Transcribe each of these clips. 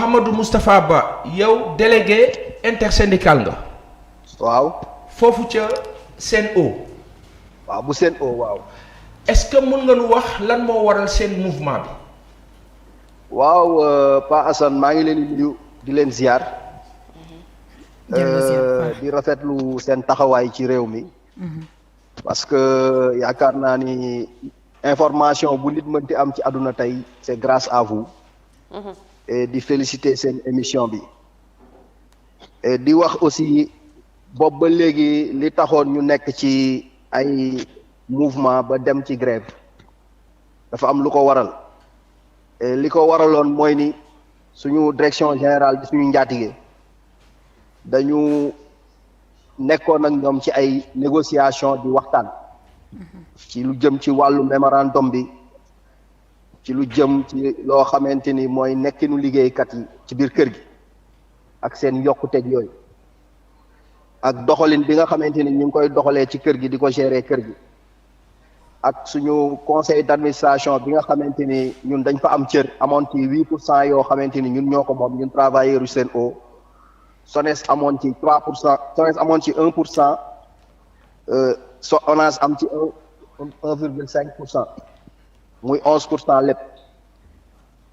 Mouhamadou Moustapha Ba yow délégué intersyndical nga. waaw. foofu ca Sen'Eau. waaw bu Sen'Eau waaw. est-ce que mën nga nu wax lan moo waral seen mouvement bi. waaw Pa Assane maa ngi leen di nuyu di leen ziar. di rafetlu seen taxawaay ci réew mi. parce que yaakaar naa ni information bu nit mënti am ci àdduna tey c'est grâce à vous. et di féliciter seen émission bi. et di wax aussi boobu ba léegi li taxoon ñu nekk ci ay mouvement ba dem ci grève dafa am lu ko waral. et li ko waraloon mooy ni suñu direction générale di suñu njaatige dañu nekkoon ak ñoom ci ay négociation di waxtaan ci lu jëm ci wàllu mémorandum bi ci lu jëm ci loo xamante ni mooy nekkinu liggéeykat yi ci biir kër gi ak seen yokkuteeg yooyu ak doxalin bi nga xamante ni ñu ngi koy doxalee ci kër gi di ko gérer kër gi ak suñu conseil d'administration bi nga xamante ni ñun dañ fa am cër amoon ci 8% yoo xamante ni ñun ñoo ko moom ñun travailleurs yu Sen'Eau SONES amoon ci 3%, SONES amoon ci 1%, ONAS am ci 1,5%, muy 11% lépp.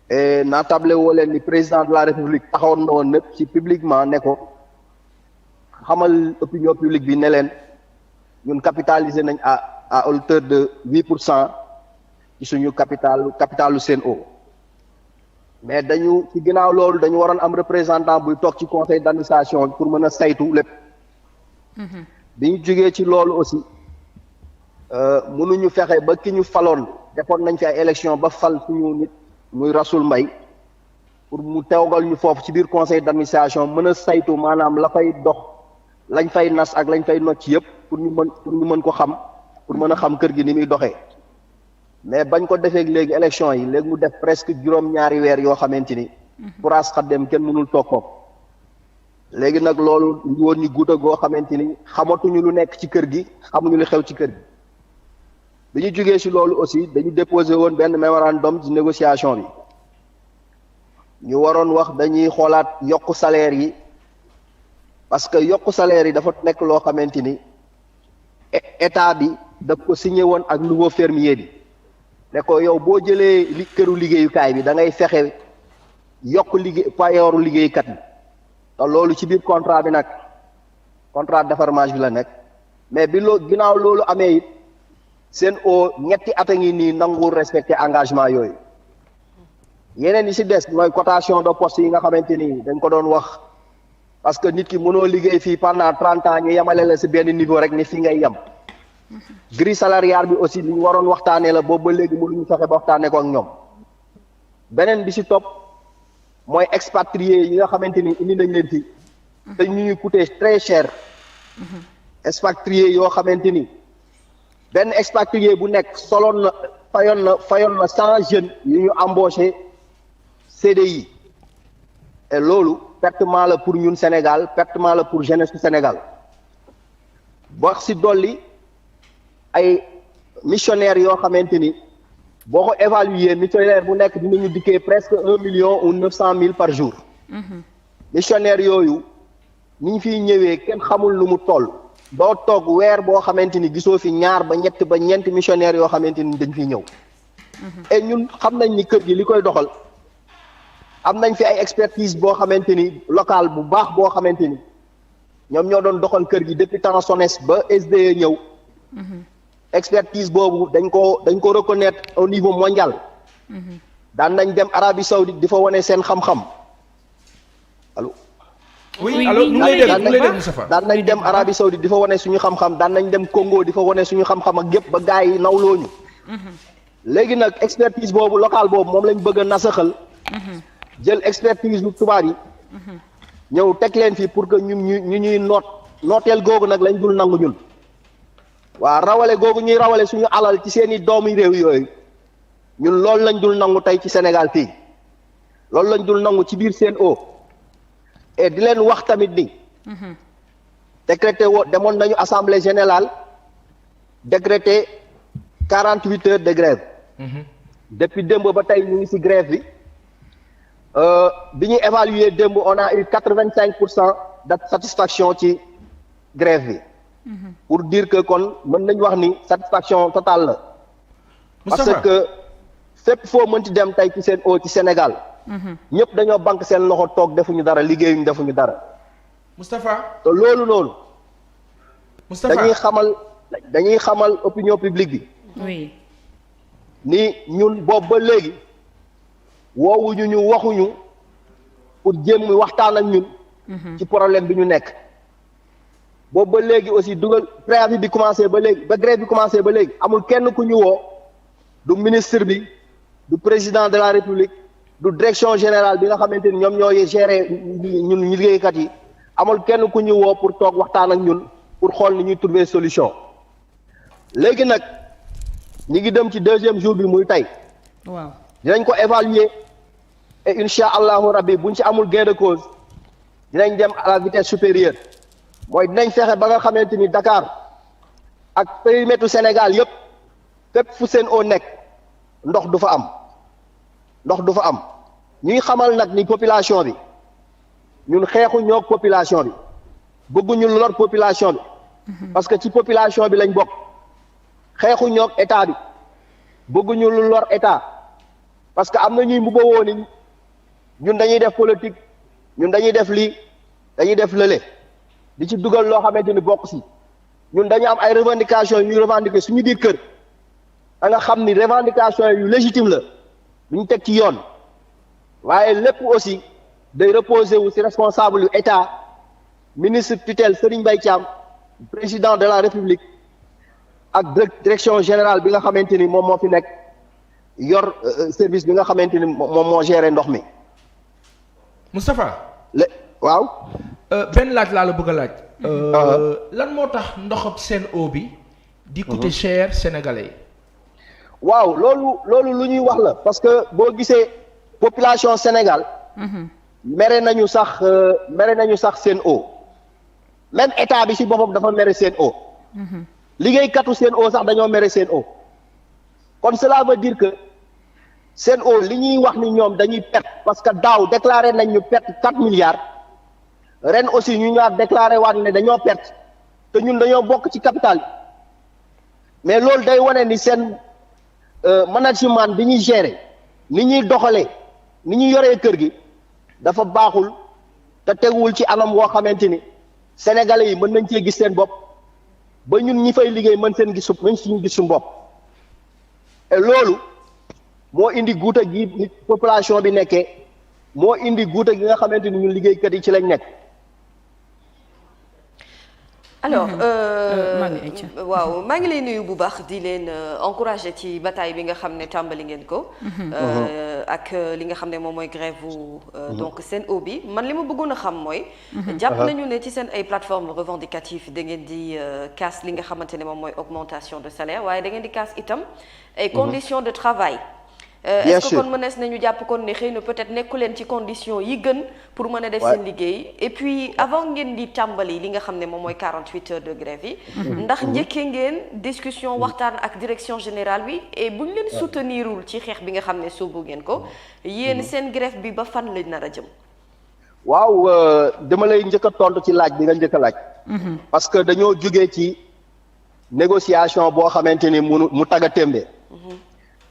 et naatable woo leen ni président de la république taxawoon na woon nëpp ci publiquement ne ko xamal opinion publique bi ne leen ñun capitalisé nañ à hauteur de 8% ci suñu capitalu Sen'Eau. mais dañu ci ginnaaw loolu dañu waroon am représentant buy toog ci conseil d'administration pour mën a saytu lépp. bi ñu jógee ci loolu aussi mënuñu fexe ba ki ñu faloon defoon nañ fi ay élection ba fal suñu nit muy Rasoul Mbaye pour mu teewgal ñu foofu ci biir conseil d'administration mën a saytu maanaam la fay dox lañ fay nas ak lañ fay nocc yëpp pour ñu mën ko xam pour mën a xam kër gi ni muy doxee. mais bañ ko defee léegi élection yi léegi mu def presque juróom-ñaari weer yoo xamante ni. courage xaddem kenn mënul toog foofu. léegi nag loolu woon ni guuta goo xamante ni xamatuñu lu nekk ci kër gi xamuñu lu xew ci kër gi. bi ñu jógee ci loolu aussi dañu déposé woon benn mémorandum de négociation bi. ñu waroon wax dañuy xoolaat yokku salaire yi parce que yokku salaire yi dafa nekk loo xamante ni état bi daf ko signé woon ak nouveau fermier bi. ne ko yow boo jëlee këru liggéeyukaay bi da ngay fexe yokk payooru liggéeykat yi te loolu ci biir contrat bi nag contrat d'affermage bi la nekk mais bi ginnaaw loolu amee it Sen'Eau ñetti at a ngi nii nanguwul respecter engagement yooyu yeneen yi ci des mooy cotation de poste yi nga xamante ni dañ ko doon wax parce que nit ki mënoo liggéey fii pendant 30 ans ñu yemale la ci benn niveau rek ni fii ngay yem. grille salariale bi aussi li ñu waroon waxtaanee la boobu ba léegi mënuñu fexe ba waxtaanee ko ak ñoom beneen bi ci topp mooy expatriés yi nga xamante ni indi nañ leen fi te ñu ñuy coûter très cher. expatriés yoo xamante ni benn expatrié bu nekk fayoon na 100 jeunes yu ñu embauché CDI et loolu pertement la pour ñun Sénégal pertement la pour jeunesse du Sénégal wax ci dolli. ay missionnaires yoo xamante ni boo ko évaluer missionnaire bu nekk dinañu dikkee presque 1 million ou 900 000 par jour. missionnaires yooyu ni ñu fiy ñëwee kenn xamul lu mu toll. doo toog weer boo xamante ni gisoo fi ñaar ba ñett ba ñeenti missionnaires yoo xamante ni dañ fiy ñëw. et ñun xam nañ ni kër gi li koy doxal am nañ fi ay expertise boo xamante ni local bu baax boo xamante ni ñoom ñoo doon doxal kër gi depuis temps SONES ba SDE ñëw. expertise boobu dañ ko reconnaître au niveau mondial. daan nañ dem Arabie Saoudite di fa wane seen xam-xam allo. oui allo ñu ngi lay dégg Moustapha daan nañ dem Arabie Saoudite di fa wane suñu xam-xam daan nañ dem Congo di fa wane suñu xam-xam ak yëpp ba gars yi nawlooñu. léegi nag expertise boobu local boobu moom lañ bëgg a nasaxal. jël expertise bu tubaab yi. ñëw teg leen fii pour que ñu ñuy nooteel googu nag lañ dul nangu ñun. waa rawale googu ñuy rawale suñu alal ci seeni doomi réew yooyu ñun loolu lañ dul nangu tey ci Sénégal fii loolu lañ dul nangu ci biir Sen'Eau et di leen wax tamit ni décrété demoon nañu assemblée générale décrété 48 heures de grève depuis démb ba tey ñu ngi ci grève bi bi ñuy évaluer démb on a eu 85% de satisfaction ci grève bi. pour dire que kon mën nañu wax ni satisfaction totale la. parce que fépp foo mënti dem tey ci seen ci Sénégal. ñëpp dañoo banque seen loxo toog defuñu dara liggéeyuñu defuñu dara. Moustapha. te loolu. Moustapha dañuy xamal opinion publique bi. oui. ni ñun boobu ba léegi woowuñu ñu waxuñu pour jéem waxtaan ak ñun. ci problème bi ñu nekk. boobu ba léegi aussi dugal préavis bi commencé ba léegi ba grève bi commencé ba léegi amul kenn ku ñu woo du ministre bi du président de la république du direction générale bi nga xamante ni ñoom ñooy gérer ñun liggéeykat yi amul kenn ku ñu woo pour toog waxtaan ak ñun pour xool ni ñuy trouver solution léegi nag ñi ngi dem ci deuxième jour bi muy tey. waaw dinañ ko évaluer et incha allahu rabbi buñ ci amul gain de cause dinañ dem à la vitesse supérieure. mooy dinañ fexe ba nga xamante ni Dakar ak périmètre Sénégal yëpp fépp fu Sen'Eau nekk ndox du fa am ñuy xamal nag ni population bi ñun xeexu ñoog population bi bëgguñu lor population bi parce que ci population bi lañ bokk xeexu ñoog état bi bëgguñu lu lor état parce que am na ñuy mbubboo ni ñun dañuy def politique ñun dañuy def lii dañuy def lële. di ci dugal loo xamante ni bokk si ñun dañu am ay revendications yu ñuy revendiquer suñu biir kër da nga xam ni revendication yu légitime la lu ñu teg ci yoon waaye lépp aussi day reposer wu ci responsable yu état ministre tutelle Serigne Mbaye Thiam président de la république ak direction générale bi nga xamante ni moom moo fi nekk yor service bi nga xamante ni moom moo gérer ndox mi. Moustapha. waaw. benn laaj laa la bëgg a laaj. lan moo tax ndoxam Sen'Eau bi. di coûter cher sénégalais. waaw loolu lu ñuy wax la parce que boo gisee population Sénégal. mere nañu sax Sen'Eau même état bi ci boppam dafa mere Sen'Eau. liggéeykatu Sen'Eau sax dañoo mere Sen'Eau. kon cela veut dire que Sen'Eau li ñuy wax ni ñoom dañuy perte parce que daaw déclaré nañ ñu perte 4 milliards. ren aussi ñu ñaar déclaré waat ne dañoo perte te ñun dañoo bokk ci capital mais loolu day wane ni seen management bi ñuy gérer ni ñuy doxalee ni ñuy yoree kër gi dafa baaxul te teguwul ci anam woo xamante ni sénégalais yi mën nañ cee gis seen bopp ba ñun ñi fay liggéey mën suñu gis suñu bopp et loolu moo indi guuta gi nit population bi nekkee moo indi guuta gi nga xamante ni ñun liggéeykat yi ci lañ nekk. alors waaw maa ngi lay nuyu bu baax di leen encourager ci bataille bi nga xam ne tàmbali ngeen ko. ak li nga xam ne moom mooy grève bu donc Sen'Eau bi man li ma bëggoon a xam mooy. jàpp nañu ne ci seen ay plateformes revendicatives da ngeen di casse li nga xamante ne moom mooy augmentation de salaire waaye da ngeen di casse itam ay conditions de travail. est-ce que kon mënees nañu jàpp kon ne xëy na peut-être nekku leen ci condition yi gën pour mën a def seen liggéey et puis avant ngeen di tàmbali li nga xam ne moom mooy 48 heures de grève yi ndax njëkkee ngeen discussion waxtaan ak direction générale bi et bu ñu leen soutenirul ci xeex bi nga xam ne sóobu ngeen ko yéen seen grève bi ba fan lañ nar a jëm. waaw dama lay njëkk a tontu ci laaj bi nga njëkk a laaj. parce que dañoo jógee ci négociation boo xamante ni mu tagga témbe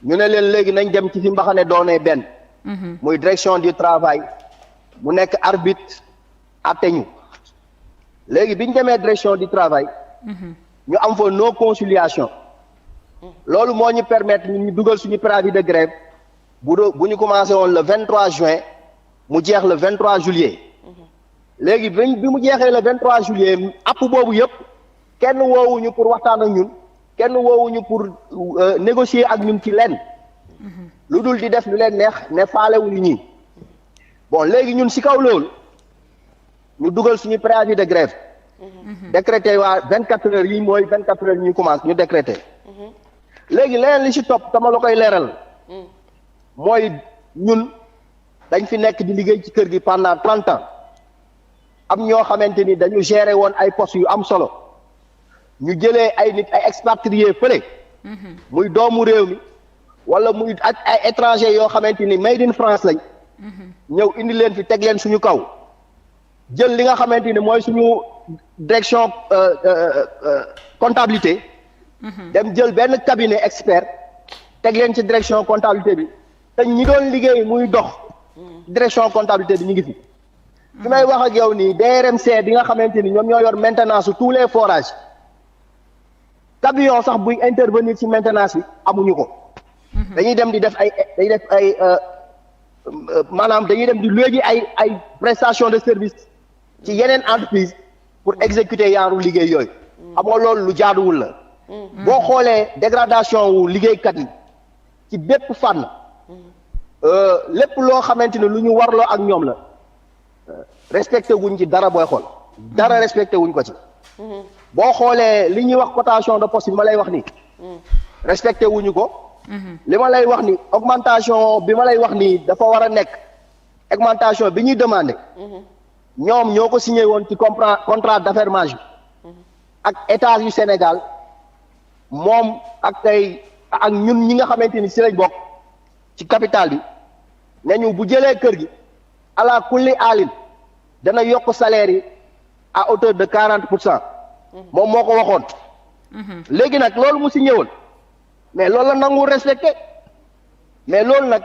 ñu ne leen léegi nañ dem ci fi mbaxane doonee benn. muy direction du travail mu nekk arbitre àtte ñu léegi bi ñu demee direction du travail. ñu am fa non conciliation. loolu moo ñu permettre ñu dugal suñu préavis de grève bu ñu commencé woon le 23 juin mu jeex le 23 juillet. léegi bi mu jeexee le 23 juillet app boobu yëpp kenn woowuñu pour waxtaan ak ñun. kenn woowuñu pour négocier ak ñun ci lenn lu dul di def lu leen neex ne faalewuñu ñii bon léegi ñun ci kaw loolu ñu dugal suñu préavis de grève décrété waa 24 heures yi mooy 24 heures ñu commencé ñu décrété léegi leneen li ci topp tama la koy leeral mooy ñun dañ fi nekk di liggéey ci kër gi pendant 30 ans am ñoo xamante ni dañu gérer woon ay postes yu am solo ñu jëlee ay nit ay expatriés fële muy doomu réew mi wala muy ak ay étrangers yoo xamante ni made in France lañ ñëw indi leen fi teg leen suñu kaw jël li nga xamante ni mooy suñu direction comptabilité dem jël benn cabinet expert teg leen ci direction comptabilité bi te ñi doon liggéey muy dox direction comptabilité bi ñu ngi fi fi may wax ak yow nii DRMC bi nga xamante ni ñoom ñoo yor maintenance tous les forages camion sax buy intervenir ci maintenance bi amuñu ko dañuy dem di def ay maanaam dañuy dem di léegi ay prestation de service ci yeneen entreprise pour exécuter yaaru liggéey yooyu xam nga loolu lu jaaduwul la boo xoolee dégradation wu liggéeykat yi ci bépp fànn lépp loo xamante ni lu ñu warloo ak ñoom la respecté wuñ ci dara booy xool dara respecté wuñ ko ci boo xoolee li ñuy wax cotation de poste bi ma lay wax ni respecté wuñu ko li ma lay wax ni augmentation bi ma lay wax nii dafa war a nekk augmentation bi ñuy demandé ñoom ñoo ko signé woon ci contrat d'affermage bi ak état yu Sénégal moom ak ñun ñi nga xamante ni si lañ bokk ci capital bi ne ñu bu jëlee kër gi ala kulli alin dana yokk salaire yi à hauteur de 40%. moom moo ko waxoon. léegi nag loolu mu signé woon mais loolu la nangu respecté mais loolu nag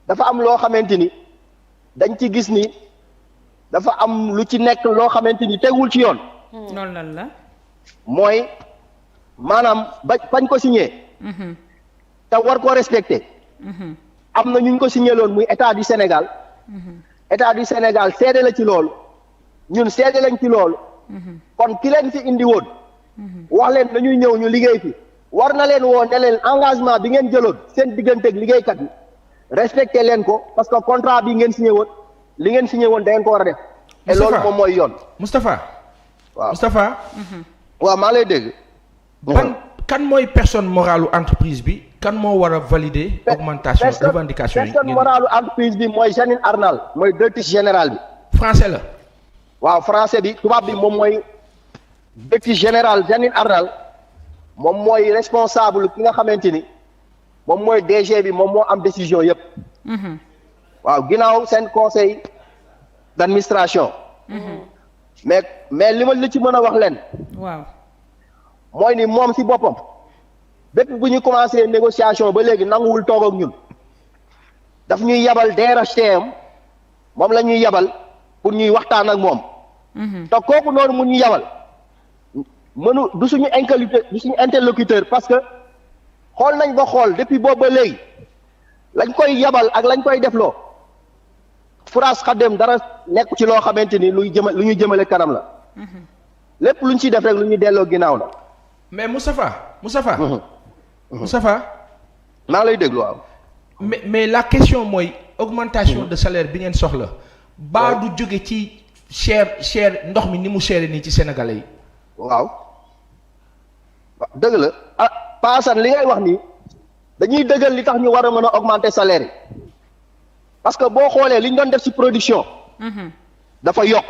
dafa am loo xamante ni dañ ci gis ni dafa am lu ci nekk loo xamante ni tegul ci yoon. loolu lan la. mooy maanaam bañ ko signé. te war koo respecté. am na ñu ko signé loon muy état du Sénégal. état du Sénégal seede la ci loolu ñun seede lañ ci loolu. kon ki leen fi indi woon. wax leen dañuy ñëw ñu liggéey fi. war na leen woo ne leen engagement bi ngeen jëloon seen digganteeg liggéeykat yi respecté leen ko parce que contrat bi ngeen signé woon li ngeen signé woon da ngeen ko war a def. et loolu moom mooy yoon. Moustapha. waaw Moustapha. waaw maa lay dégg. kan mooy personne morale entreprise bi kan moo war a valider augmentation revendication yi. personne morale entreprise bi mooy Janine Arnal mooy directrice générale bi. français la. waaw français bi tubaab bi moom mooy directrice générale Janine Arnal moom mooy responsable ki nga xamante ni moom mooy DG bi moom moo am décision yëpp. waaw ginnaaw seen conseil d'administration. mais li ma li ci mën a wax leen. waaw. mooy ni moom ci boppam bépp bu ñu commencé négociation ba léegi nanguwul toog ak ñun daf ñuy yabal DRHTM moom la ñuy yabal pour ñuy waxtaan ak moom. te kooku noonu mu ñu yabal du suñu interlocuteur parce que xool nañ ba xool depuis boobu ba léegi lañ koy yabal ak lañ koy defloo France xaddem dara nekk ci loo xamante ni lu ñuy jëmale kanam la. lépp luñ ciy def rek lu ñuy delloo ginnaaw la. mais Moustapha. Moustapha. maa lay déglu waaw. mais la question mooy augmentation de salaire bi ngeen soxla. baa du jóge ci cher ndox mi ni mu cher nii ci sénégalais yi. waaw dëgg la ah Paasan li ngay wax nii dañuy dëggal li tax ñu war a mën a augmenter salaire yi parce que boo xoolee li ñu doon def ci production. dafa yokk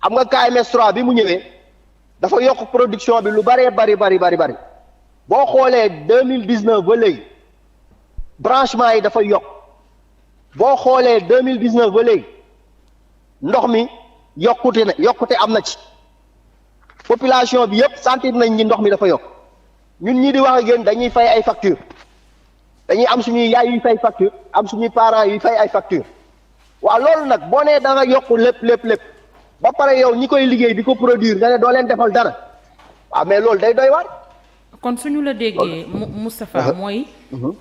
xam nga KMS 3 bi mu ñëwee. dafa yokk production bi lu bëree bari boo xoolee 2019 ba léegi branchement yi dafa yokk boo xoolee 2019 ba léegi ndox mi yokkute am na ci population bi yëpp sentir nañ ni ndox mi dafa yokk ñun ñii di wax ak yéen dañuy fay ay facture dañuy am suñuy yaay yuy fay facture am suñuy parents yuy fay ay facture waaw loolu nag boo nee da nga yokk lépp ba pare yow ñi koy liggéey di ko produire nga ne doo leen defal dara waaw mais loolu day doy waar. kon suñu la déggee Moustapha mooy.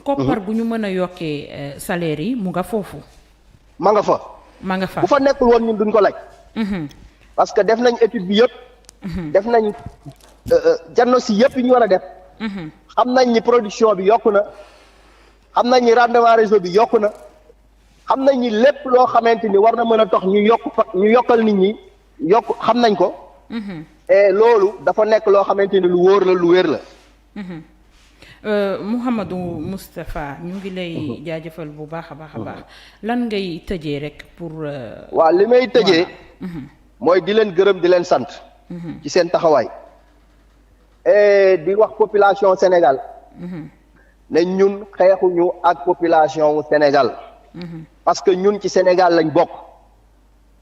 koppar bu ñu mën a yokkee salaire yi mu nga foofu. ma nga fa. bu fa nekkul woon ñun duñ ko laaj. parce que def nañ étude bi yëpp. def nañ diagnostic yëpp yi ñu war a def. xam nañ ni production bi yokku na xam nañ ni rendement réseau bi yokku na xam nañ ni lépp loo xamante ni war na mën a tax ñu yokkal nit ñi. xam nañ ko. et loolu dafa nekk loo xamante ni lu wóor la lu wér la. Mouhamadou Moustapha ñu ngi lay jaajëfal bu baax a baax lan ngay tëjee rek pour. waaw li may tëjee. mooy di leen gërëm di leen sant. ci seen taxawaay. et di wax population Sénégal. ne ñun xeexuñu ak population wu Sénégal. parce que ñun ci Sénégal lañ bokk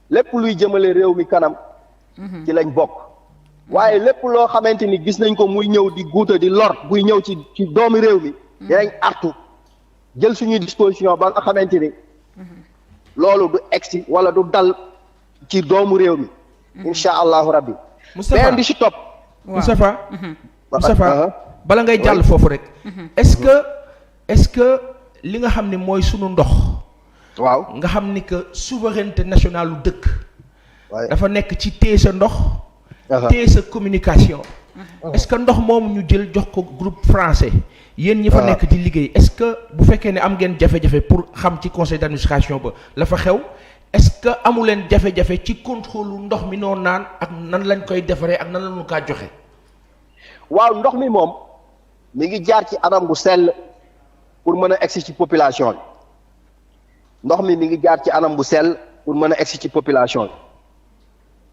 lépp luy jëmale réew mi kanam ci lañ bokk waaye lépp loo xamante ni gis nañ ko muy ñëw di guuta di lor buy ñëw ci doomi réew mi dinañ artu jël suñuy disposition ba nga xamante ni loolu du egsi wala du dal ci doomu réew mi insha allahu rabbi beneen bi ci topp Moustapha bala ngay jàll foofu rek est-ce que li nga xam ne mooy sunu ndox waaw nga xam ni que souveraineté nationale lu dëkk dafa nekk ci téye sa ndox téye sa communication est-ce que ndox moomu ñu jël jox ko groupe français yéen ñi fa nekk di liggéey est-ce que bu fekkee ne am ngeen jafe-jafe pour xam ci conseil d'administration ba la fa xew est-ce que amu leen jafe-jafe ci contrôle ndox mi noo naan ak nan lañ koy defaree ak nan lañu kaa joxe waaw ndox mi moom mi ngi jaar ci anam bu sell pour mën a egsi ci population bi ndox mi ngi jaar ci anam bu sell pour mën a egsi ci population bi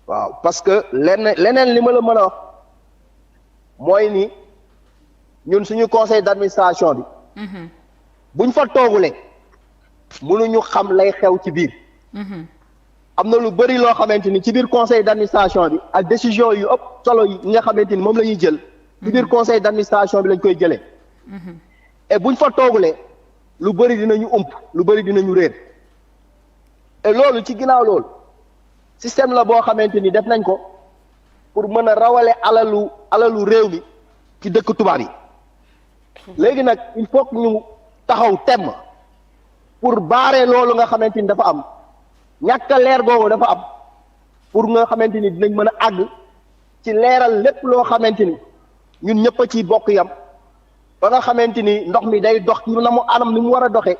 waaw parce que leneen li ma la mën a wax mooy ni ñun suñu conseil d'administration bi buñ fa toogulee mënuñu xam lay xew ci biir am na lu bëri loo xamante ni ci biir conseil d'administration bi ak décision yu ëpp solo yi nga xamante ni moom la ñuy jël ci biir conseil d'administration bi lañ koy jëlee et buñ fa toogulee lu bëri dinañu lu bëri dinañu réer et loolu ci ginnaaw loolu système la boo xamante ni def nañ ko pour mën a rawale alalu réew mi ci dëkk tubaab yi léegi nag il faut que ñu taxaw temm pour baare loolu nga xamante ni dafa am ñàkk a leer googu dafa am pour nga xamante ni dinañ mën a àgg ci leeral lépp loo xamante ni ñun ñëpp a ciy bokk yam ba nga xamante ni ndox mi day dox na mu anam ni mu war a doxee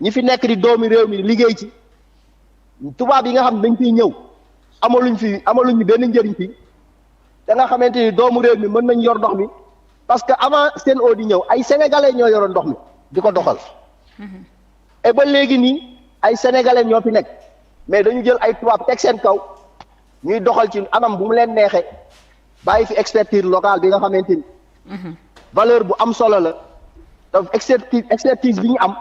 ñi fi nekk di doomi réew mi liggéey ci tubaab yi nga xam dañ fiy ñëw amaluñ benn njëriñ fii da nga xamante ni doomu réew mi mën nañ yor ndox mi parce que avant Sen'Eau di ñëw ay sénégalais ñoo yoroon ndox mi di ko doxal et ba léegi nii ay sénégalais ñoo fi nekk mais dañu jël ay tubaab teg seen kaw ñuy doxal ci anam bu mu leen neexee bàyyi fi expertise locale bi nga xamante ni valeur bu am solo la te expertise bi ñu am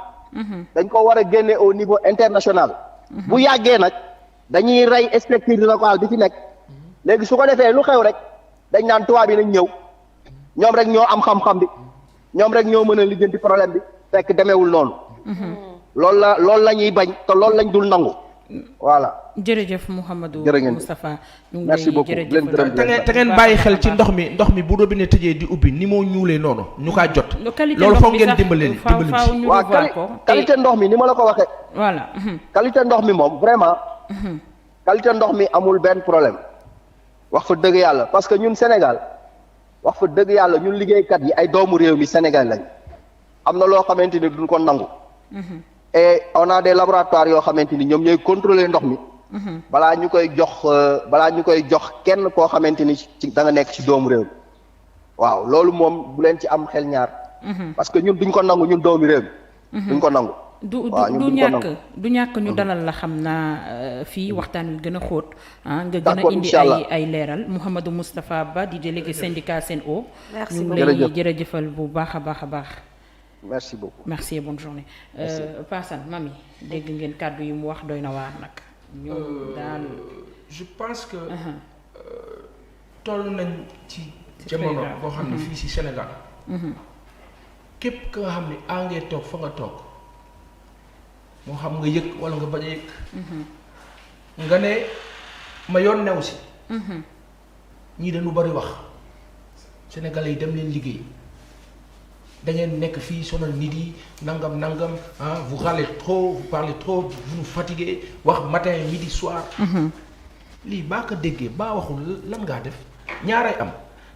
dañ ko war a génne au niveau international bu yàggee nag dañuy rey expertise locale bi fi nekk léegi su ko defee lu xew rek dañ naan tubaab yi nañ ñëw ñoom rek ñoo am xam-xam bi ñoom rek ñoo mën a lijjanti problème bi fekk demeewul noonu loolu la ñuy bañ te loolu lañ dul nangu voilà jërëjëf Mouhamadou Moustapha ñu ngi merci beaucoup te ngeen bàyyi xel ci ndox mi bu robinet tëjee di ubbi ni moo ñuulee noonu ñu kaa jot loolu foog ngeen dimbali waaw qualité ndox mi ni ma la ko waxee voilà qualité ndox mi moom vraiment qualité ndox mi amul benn problème wax fa dëgg yàlla parce que ñun Sénégal wax fa dëgg yàlla ñun liggéeykat yi ay doomu réew mi Sénégal lañ am na loo xamante ni duñ ko nangu et on a des laboratoires yoo xamante ni ñoom ñooy contrôler ndox mi balaa ñu koy jox kenn koo xamante ni ci da nga nekk ci doomu réew mi waaw loolu moom bu leen ci am xel ñaar parce que ñun duñ ko nangu ñun doomu réew mi duñ ko nangu du ñàkk ñu dalal la xam naa fii waxtaan wi gën a xóot nga gën a indi ay leeral Mouhamadou Moustapha Ba di délégué syndicat Sen'Eau ñu ngi lay jërëjëfal bu baax a baax merci beaucoup merci et bonne journée Paasan Mami dégg ngeen kàddu yi mu wax doy na waar nag ñu daal je pense que toll nañ ci jamono boo xam ne fii ci Sénégal képp ka nga xam ne ngay toog fa nga toog moo xam nga yëg walla nga bañ a yëg nga ne ma yoon new si ñii dañu bari wax sénégalais yi dem leen liggéey da ngeen nekk fii sonal nit yi nangam vous râlez trop vous parlez trop vous nous fatiguez wax matin midi soir lii baa ko déggee baa waxul lan ngaa def ñaaray am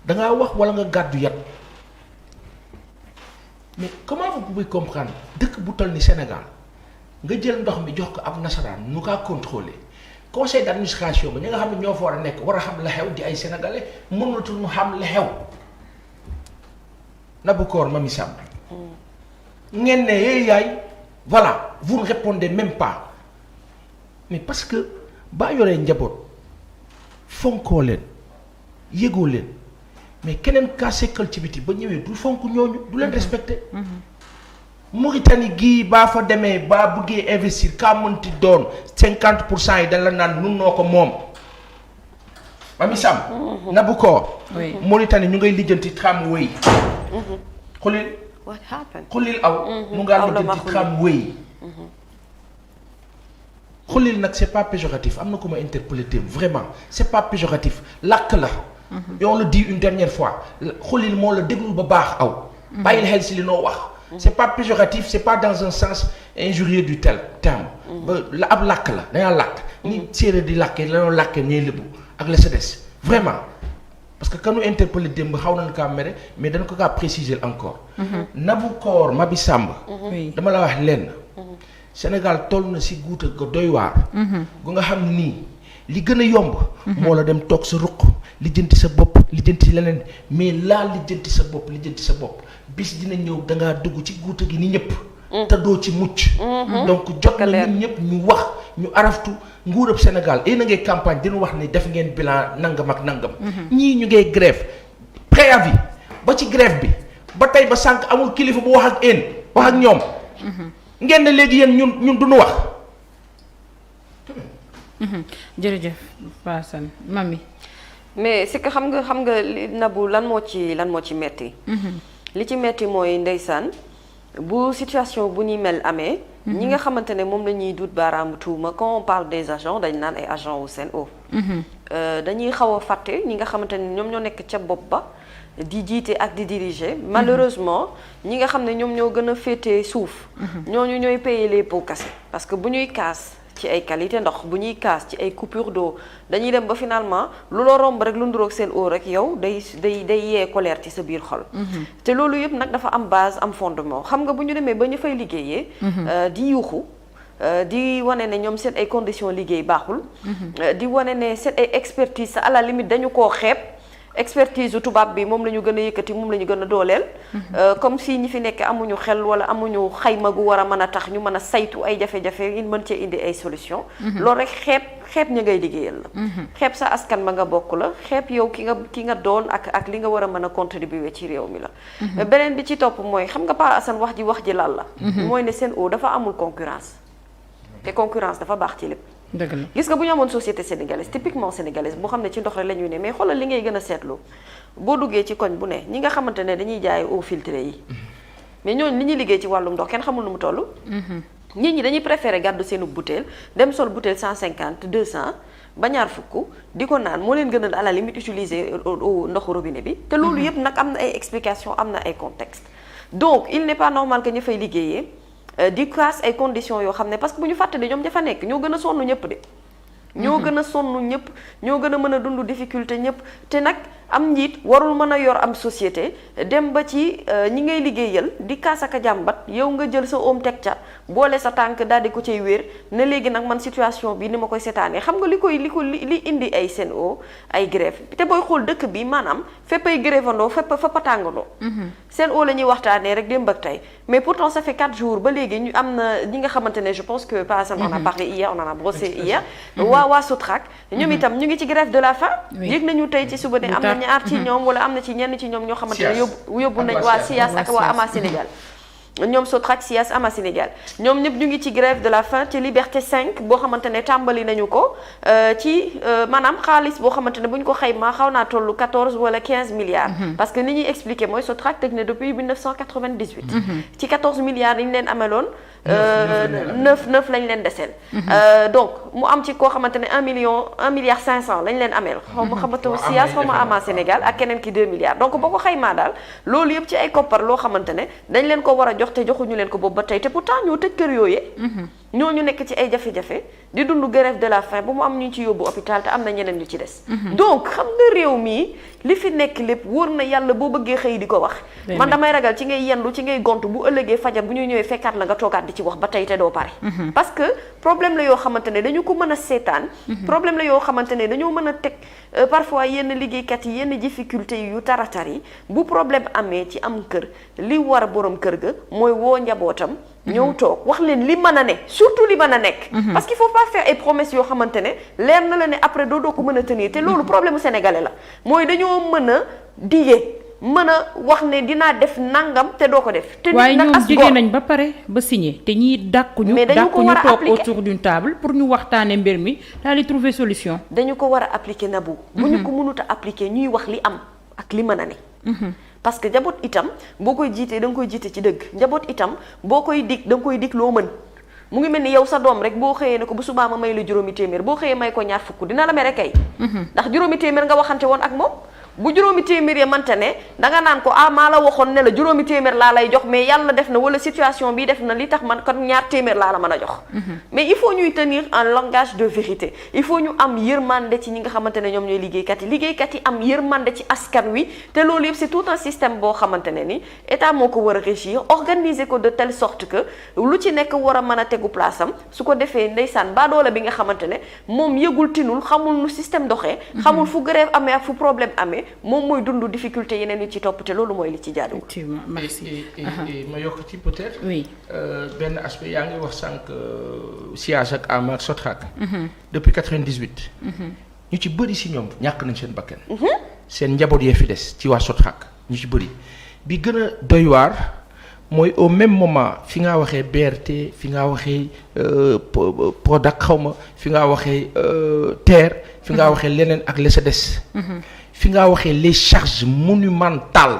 dangaa wax walla nga gàddu yat mais comment vous pouvez comprendre dëkk bu toll ni Sénégal nga jël ndox mi jox ko ab nasaraan nu kaa contrôler conseil d'administration ba ñi nga xam ne ñoo fa war a nekk war a xam la xew di ay sénégalais mënatul ñu xam la xew Naboucor Mamy Samb ngeen ne yaay voilà vous ne répondez même pas mais parce que baa yoree njaboot fonkoo leen yëgoo leen mais keneen kaa sekkal ci biti ba ñëwee du fonk ñooñu du leen respecté Mauritanie gii baa fa demee baa bëggee investir kaa mënti doon 50% yi dañ la naan nun noo ko moom. Mami Sam. Nabucor. oui Mauritanie ñu ngay lijjanti tramway. xulil. what happened. xulil aw. mu ngaa lijjanti tramway. xulil nag c'est pas péjoratif am na ku ma interpellé vraiment c'est pas péjoratif làkk la. et on le dit une dernière fois xulil moo la déglul ba baax aw. bàyyil xel si li noo wax. c'est pas péjoratif c'est pas dans un sens injurieux du terme. ba la ab làkk la dañaa làkk. ni séeréer di làkkee dañoo làkkee ñee lébu ak la sa des vraiment parce que kanu interpellé démb xaw nañu kaa mere mais dañ ko kaa préciser encore. Nabucor Mabi Samb. dama la wax lenn. Sénégal toll na si guuta ga doy waar. gu nga xam nii li gën a yomb. moo la dem toog sa ruq lijjanti sa bopp lijjanti leneen mais laa lijjanti sa bopp bis dina ñëw da ngaa dugg ci guuta gi ni ñëpp. te doo ci mucc. donc jot na ñun ñëpp ñu wax ñu araftu nguurab Sénégal na ngay campagne dina wax ni def ngeen bilan nangam ak nangam. ñii ñu ngay grève préavis ba ci grève bi ba tey ba sànq amul kilifa bu wax ak wax ak ñoom. ngeen ne léegi yéen ñun duñu wax. jërëjëf Paasan Mami. mais c'est que xam nga li Nabou lan moo ci metti. li ci metti mooy ndeysaan bu situation bu ni mel amee. ñi nga xamante ne moom la ñuy dut baaraamu tuuma quand on parle des agents dañ naan ay agents au Sen'Eau. dañuy xaw a fàtte ñi nga xamante ne ñoom ñoo nekk ca bopp ba. di jiite ak di diriger malheureusement ñi nga xam ne ñoom ñoo gën a féetee suuf ñooñu ñooy payer les pots cassés parce que bu ñuy kaas ci ay qualité ndox bu ñuy kaas ci ay coupure d'eau dañuy dem ba finalement lu la romb rek lu nduroog seen eau rek yow day yee colère ci sa biir xol te loolu yëpp nag dafa am base am fondement xam nga bu ñu demee ba ñu fay liggéeyee di yuuxu di wane ne ñoom seen ay conditions liggéey baaxul di wane ne seen ay expertise à la limite dañu koo xeeb expertise tubaab bi moom la ñu gën a yëkkati moom la ñu gën a dooleel comme si ñi fi nekk amuñu xel wala amuñu xayma gu war a mën a tax ñu mën a saytu ay jafe-jafe yi mën cee indi ay solution loolu rek xeeb ña ngay liggéeyal la xeeb sa askan ba nga bokk la xeeb yow ki nga doon ak li nga war a mën a contribuer ci réew mi la beneen bi ci topp mooy xam nga Pa Assane wax ji lan la mooy ne Sen'Eau dafa amul concurrence te concurrence dafa baax ci lépp dëgg la gis nga bu ñu amoon société sénégalaise typiquement sénégalaise boo xam ne ci ndox rek la ñuy ne mais xoolal li ngay gën a seetlu boo duggee ci koñ bu ne ñi nga xamante ne dañuy jaay eau filtrée yi mais ñooñu li ñuy liggéey ci wàllum ndox kenn xamul nu mu toll nit ñi dañuy préférer gàddu seenu bouteille dem sol bouteille 150 200 ba ñaar fukk di ko naan moo leen gën a à la limite utiliser ndoxu robinet bi te loolu yëpp nag am na ay explication am na ay contexte donc il n'est pas normal que ñu fay liggéeyee di kaas ay conditions yoo xam ne parce que bu ñu fàtte de ñoom dafa nekk ñoo gën a sonn ñëpp de ñoo gën a sonn ñëpp ñoo gën a mën a dund difficulté ñëpp te nag am njiit warul mën a yor am société dem ba ci ñi ngay liggéeyal di kaasaka jàmbat yow nga jël sa oom teg ca boole sa tànk daal di ko cay wéer ne léegi nag man situation bi ni ma koy seetaanee xam nga li indi ay Sen'Eau ay grève te booy xool dëkk bi maanaam fépp ay grèvandoo fépp a tàngandoo Sen'Eau la ñuy waxtaanee rek démb ak tey mais pourtant ça fait 4 jours ba léegi ñu am na ñi nga xamante ne je pense que par exemple on a parlé hier on en a brossé hier waa Sotrac ñoom itam ñu ngi ci grève de la faim yëg nañu tey ci suba ne am na ñaar ci ñoom wala am na ci ñenn ci ñoom ñoo xamante ne yóbbu nañ waa SIAS ak waa Ama Sénégal ñoom Sotrac SIAS Ama Sénégal ñoom ñëpp ñu ngi ci grève de la faim ci Liberté 5 boo xamante ne tàmbali nañu ko ci maanaam xaalis boo xamante ne bu ñu ko xaymaa xaw naa tollu 14 wala 15 milliards parce que ni ñuy expliquer mooy Sotrac tëj na depuis 1998 ci 14 milliards yi ñu leen ameloon 9 lañ leen deseel donc mu am ci koo xamante ne 1 milliard 500 lañ leen ameel xamata SIAS xaw ma Ama Sénégal ak keneen ki 2 milliards donc boo ko xaymaa daal loolu yëpp ci ay koppar loo xamante ne dañ leen ko war a jox te joxuñu leen ko boobu ba tey te pourtant ñoo tëj kër yooyee ñooñu nekk ci ay jafe-jafe di dund grève de la faim ba mu am ñu ci yóbbu hôpital te am na ñeneen ñu ci des donc xam nga réew mi li fi nekk lépp wóor na yàlla boo bëggee xëy di ko wax man damay ragal ci ngay yendu ci ngay gontu bu ëllëgee fajar bu ñuy ñëwee fekkaat la nga toogaat di ci wax ba tey te doo pare parce que problème la yoo xamante ne dañu ko mën a seetaan problème la yoo xamante ne dañoo mën a teg parfois yenn liggéeykat yi yenn difficulté yu taratar yi bu problème amee ci am kër li war borom kër ga mooy woo njabootam ñëw toog wax leen li mën a ne surtout li mën a nekk parce qu'il faut pas faire ay promesses yoo xamante ne leer na la ne après doo ko mën a tenir te loolu problème sénégalais la mooy dañoo mën a dige mën a wax ne dinaa def nangam te doo ko def. te waaye nag ñoom jege nañ ba pare ba signé te ñii dàkkuñu. mais dañu ko war a toog appliquer autour d'une table pour ñu waxtaane mbir mi daal di trouver solution. dañu ko war a appliquer Nabou. bu ñu ko mënut a appliquer ñuy wax li am ak li mën a ne. parce que njaboot itam boo koy jiitee da nga koy jiite ci dëgg njaboot itam boo koy dig da nga koy dig loo mën. mu ngi mel ni yow sa doom rek boo xëyee ne ko bu subaa ma may la juróomi téeméer boo xëyee may ko ñaar fukk dina la mere kay. ndax juróomi téeméer nga waxante woon ak moom. bu juróomi téeméer ya mante ne danga naan ko maa la waxoon ne la juróomi téeméer laa lay jox mais yàlla def na wala situation bi def na li tax man kon ñaar téeméer laa la mën a jox. mais il faut ñuy tenir un langage de vérité il faut ñu am yërmande ci ñi nga xamante ne ñoom ñooy liggéeykat yi am yërmande ci askan wi te loolu yëpp c'est tout un système boo xamante ne ni état moo ko war a régir organiser ko de telle sorte que lu ci nekk war a mën a tegu place am su ko defee ndeysaan baadoola bi nga xamante ne moom yëgul tinul xamul nu système doxee. xamul fu grève amee ak fu problème amee. moom mooy dund difficulté yeneen yi ci topp te loolu mooy li ci jaadu. effectivement merci. ma yokk ci peut-être. oui benn aspect yaa ngi wax sànq SIAGE ak AMA ak SOTRAC. depuis 98. ñu ci bëri si ñoom ñàkk nañ seen bakkan. seen njaboot yee fi des ci waa SOTRAC ñu ci bëri bi gën a doy waar mooy au même moment fi nga waxee BRT fi nga waxee Prodac xaw ma fi nga waxee TER. fi nga waxee leneen ak la sa des. fi nga waxee les charges monumentales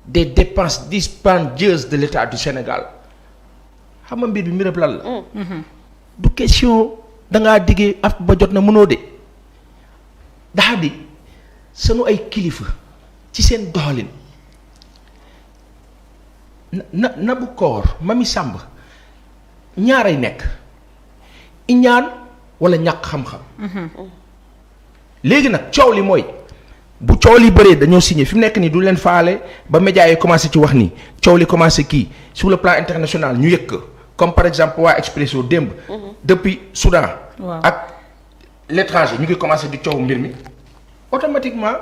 des dépenses dispendieuses de l'État du Sénégal xam nga mbir bi mbirab lan la. du question dangaa diggee af ba jot na mënoo de daa di sunu ay kilifa ci seen doxalin na bu koor Mamy Samb ñaaray nekk iñaan wala ñàkk xam-xam. léegi nag coow li mooy bu coow li bëree dañoo signé fi mu nekk nii du leen faale ba médias yi commencé ci wax nii coow li commencé kii sur le plan international ñu yëg ko comme par exemple waa Expresso démb. depuis Soudan. ak l'étranger ñu ngi commencé di coow mbir mi automatiquement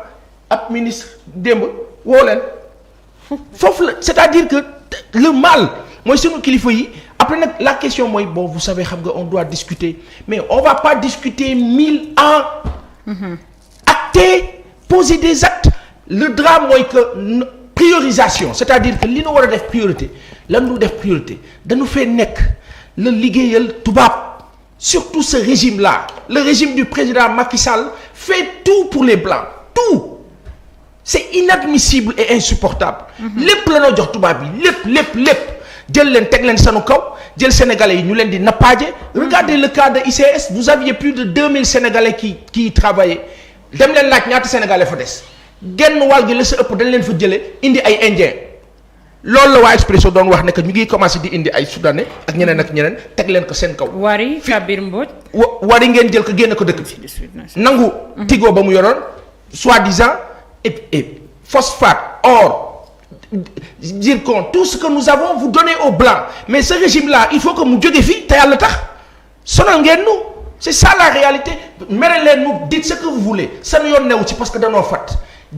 ab ministre démb woo leen foofu la c'est-à-dire que le mal mooy sunu kilifa yi. après nag la question mooy bon vous savez xam nga on doit discuter mais on va pas discuter 1000 ans. acter poser des actes le drame mooy que priorisation c'est-à-dire que li nu war a def priorité lan du def priorité dañu fee nekk la liggéeyal tubaab surtout ce régime là le régime du président Macky Sall fait tout pour les blancs tout c'est inadmissible et insupportable. lépp la noo jox tubaab yi lépp. jël leen teg leen sanu kaw jël sénégalais yi ñu leen di nappaaje. regardez le cas de ICS vous aviez plus de 2000 sénégalais qui y travaillaient dem leen laaj ñaata sénégalais fa des genn wàll gi la sa ëpp dañ leen fa jëlee indi ay indiens loolu la waa Expresso doon wax ne que ñu ngi commencé di indi ay soudanais ak ñeneen teg leen ko seen kaw. Wari Kabir Mbodj. Wari ngeen jël ko génne ko dëkk bi. nangu Tigo ba mu yoroon soi-disant et phosphate or. zircon tout ce que nous avons vous donnez aux blancs mais ce régime là il faut que mu jóge fii te yàlla tax sonal ngeen nu c'est ça la réalité mere leen nu dites ce que vous voulez seen yoon newu ci parce que danoo fat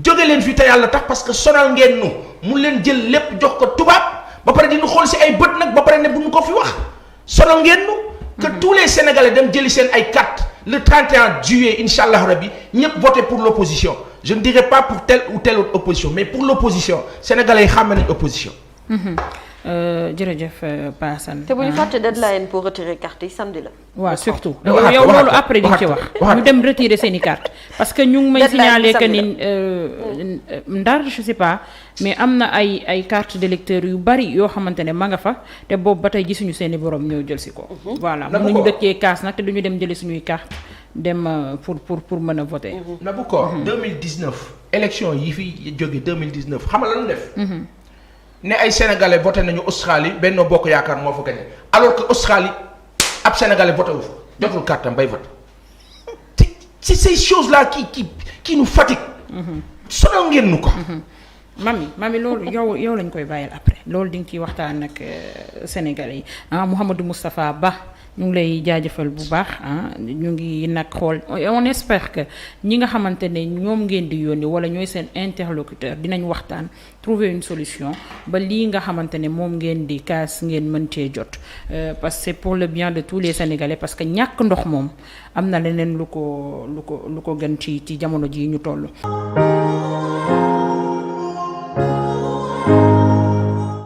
jóge leen fii te yàlla tax parce que sonal ngeen nu mu leen jël lépp jox ko tubaab ba pare di ñu xool si ay bët nag ba pare ne bu ñu ko fi wax sonal ngeen nu que tous les Sénégalais dem jëli seen ay carte le 31 juillet incha allah rabi ñëpp voter pour l'opposition je ne dirais pas pour telle ou telle autre opposition mais pour l'opposition sénégalais yi xam nañ opposition. jërëjëf Pa Assane. te bu ñu fàtte deadline pour retirer carte yi samedi la. waaw surtout yow loolu après di ci wax. ñu dem retirer seen i carte parce que ñu ngi may signaler que ni Ndar je sais pas mais am na ay carte d'électeur yu bari yoo xamante ne ma nga fa te boobu ba tey gisuñu seen i borom ñëw jël si ko. voilà mënuñu dëkkee kaas nag te duñu dem jëli suñuy carte dem pour mën a voter. na bu ko 2019 élection yi fi jóge 2019 xam nga lan def. ne ay sénégalais voté nañu Australie Benno Bokk Yaakaar moo fa gagné alors que Australie ab sénégalais voté wu fa jotul carte bay voté c'est ces choses là qui nous fatiguent. sonal ngeen nu ko. Mamy loolu yow lañ koy bàyyil après loolu di nga ciy waxtaan ak sénégalais yi Mouhamadou Moustapha Ba ñu ngi lay jaajëfal bu baax ñu ngi nag xool on espère que ñi nga xamante ne ñoom ngeen di yónni wala ñooy seen interlocuteur dinañ waxtaan trouver une solution ba lii nga xamante ne moom ngeen di kaas ngeen mën cee jot parce que c'est pour le bien de tous les Sénégalais parce que ñàkk ndox moom am na leneen lu ko gën ci jamono ji ñu toll.